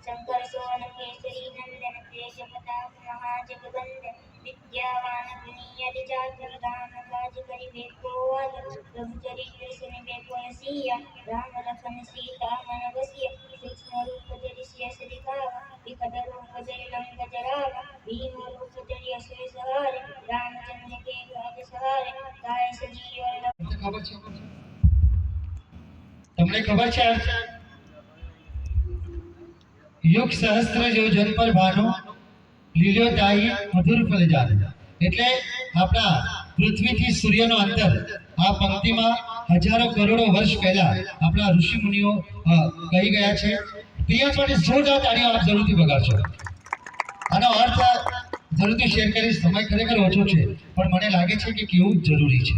शंकर सोन केसरी नंदन देश प्रताप महाजगबंदन विद्यावान गुणियति चातुर राम काज करिबे को आतुर प्रभु चरित्र सुनिबे को रसिया राम लखन सीता मन बसिया सूक्ष्म रूप धरि सियस दिखावा विकट रूप धरि लंक जरावा भीम रूप धरि असुर सहारे रामचंद्र के काज सहारे गाय सजीवन તમને ખબર છે યુગ સહસ્ત્ર યોજન પર ભાનો લીલ્યો તાઈ મધુર ફળ જાણે એટલે આપણા પૃથ્વીથી સૂર્યનો અંતર આ પંક્તિમાં હજારો કરોડો વર્ષ પહેલા આપણા ઋષિ મુનિઓ કહી ગયા છે પ્રિયા માટે જોરદાર તાળીઓ આપ જરૂરથી વગાડશો આનો અર્થ જરૂરથી શેર કરીશ સમય ખરેખર ઓછો છે પણ મને લાગે છે કે કેવું જરૂરી છે